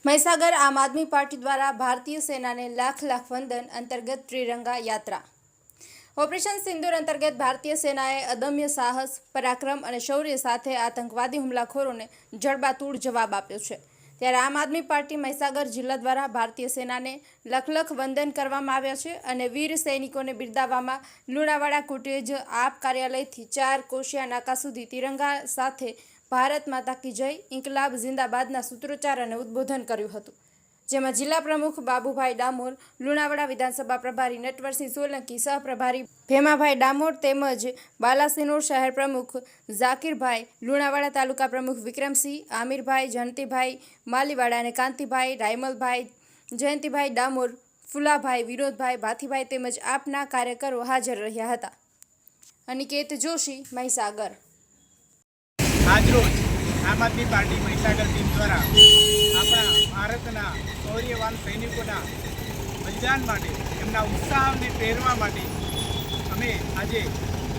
મહીસાગર આમ આદમી પાર્ટી દ્વારા ભારતીય સેનાને લાખ લાખ વંદન અંતર્ગત ત્રિરંગા યાત્રા ઓપરેશન સિંદૂર અંતર્ગત ભારતીય સેનાએ અદમ્ય સાહસ, પરાક્રમ અને શૌર્ય સાથે આતંકવાદી હુમલાખોરોને જડબાતોડ જવાબ આપ્યો છે। ત્યારે આમ આદમી પાર્ટી મહીસાગર જિલ્લા દ્વારા ભારતીય સેનાને લખ લખ વંદન કરવામાં આવ્યા છે અને વીર સૈનિકોને બિરદાવવામાં લુણાવાડા કોટેજ આપ કાર્યાલયથી 4 કોશિયા નાકા સુધી તિરંગા સાથે ભારત માતા કી જય, ઇન્કલાબ જિંદાબાદના સૂત્રોચ્ચાર અને ઉદ્બોધન કર્યું હતું, જેમાં જિલ્લા પ્રમુખ બાબુભાઈ ડામોર, લુણાવાડા વિધાનસભા પ્રભારી નટવરસિંહ સોલંકી, સહપ્રભારી ભેમાભાઈ ડામોર તેમજ બાલાસિનોર શહેર પ્રમુખ ઝાકીરભાઈ, લુણાવાડા તાલુકા પ્રમુખ વિક્રમસિંહ, આમિરભાઈ, જયંતિભાઈ માલીવાડા અને કાંતિભાઈ, રાયમલભાઈ, જયંતિભાઈ ડામોર, ફુલાભાઈ, વિનોદભાઈ, ભાથીભાઈ તેમજ આપના કાર્યકરો હાજર રહ્યા હતા। અનિકેત જોશી, મહીસાગર। આજરોજ આમ આદમી પાર્ટી મહીસાગર ટીમ દ્વારા આપણા ભારતના શૌર્યવાન સૈનિકોના બલિદાન માટે, એમના ઉત્સાહને પ્રેરવા માટે અમે આજે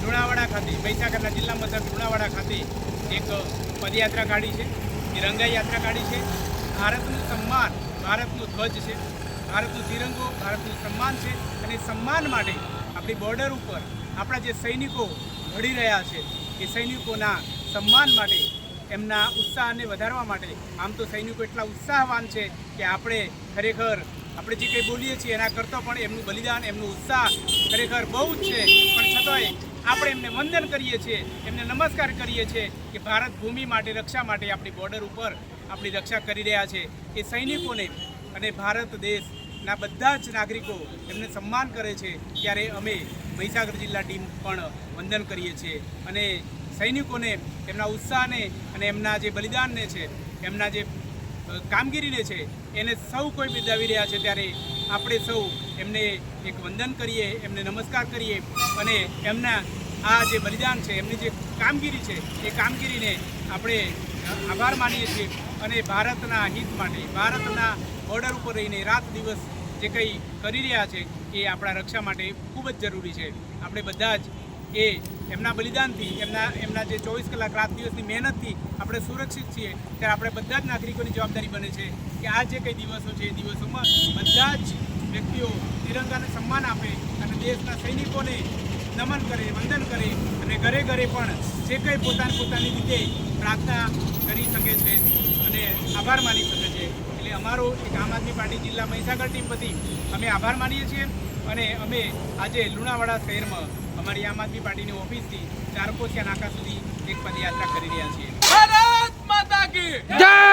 લુણાવાડા ખાતે, મહીસાગરના જિલ્લા મથક લુણાવાડા ખાતે એક પદયાત્રા કાઢી છે, તિરંગા યાત્રા કાઢી છે। ભારતનું સન્માન, ભારતનું ધ્વજ છે, ભારતનો તિરંગો ભારતનું સન્માન છે અને સન્માન માટે આપણી બોર્ડર ઉપર આપણા જે સૈનિકો લડી રહ્યા છે એ સૈનિકોના સન્માન માટે, એમના ઉત્સાહને વધારવા માટે, આમ તો સૈનિકો એટલા ઉત્સાહવાન છે કે આપણે ખરેખર આપણે જે કંઈ બોલીએ છીએ એના કરતાં પણ એમનું બલિદાન, એમનો ઉત્સાહ ખરેખર બહુ જ છે, પણ છતાંય આપણે એમને વંદન કરીએ છીએ, એમને નમસ્કાર કરીએ છીએ કે ભારત ભૂમિ માટે, રક્ષા માટે આપણી બોર્ડર ઉપર આપણી રક્ષા કરી રહ્યા છે એ સૈનિકોને અને ભારત દેશના બધા જ નાગરિકો એમને સન્માન કરે છે ત્યારે અમે મહીસાગર જિલ્લા ટીમ પણ વંદન કરીએ છીએ અને સૈનિકોને એમના ઉત્સાહને અને એમના જે બલિદાનને છે, એમના જે કામગીરીને છે એને સૌ કોઈ બિરદાવી રહ્યા છે ત્યારે આપણે સૌ એમને એક વંદન કરીએ, એમને નમસ્કાર કરીએ અને એમના આ જે બલિદાન છે, એમની જે કામગીરી છે એ કામગીરીને આપણે આભાર માનીએ છીએ અને ભારતના હિત માટે, ભારતના બોર્ડર ઉપર રહીને રાત દિવસ જે કંઈ કરી રહ્યા છે એ આપણા રક્ષા માટે ખૂબ જ જરૂરી છે। આપણે બધા જ એ એમના બલિદાનથી, એમના જે 24 કલાક રાત દિવસની મહેનતથી આપણે સુરક્ષિત છીએ ત્યારે આપણે બધા જ નાગરિકોની જવાબદારી બને છે કે આ જે કંઈ દિવસો છે એ દિવસોમાં બધા જ વ્યક્તિઓ તિરંગાને સન્માન આપે અને દેશના સૈનિકોને નમન કરે, વંદન કરે અને ઘરે ઘરે પણ જે કંઈ પોતાની રીતે પ્રાર્થના કરી શકે છે અને આભાર માની શકે છે। એટલે અમારો એક આમ આદમી પાર્ટી જિલ્લા મહીસાગર ટીમ વતી અમે આભાર માનીએ છીએ અને અમે આજે લુણાવાડા શહેરમાં અમારી આમ આદમી પાર્ટીની ઓફિસથી 4 કોશિયા નાકા સુધી એક પદયાત્રા કરી રહ્યા છીએ। ભારત માતા કી જય।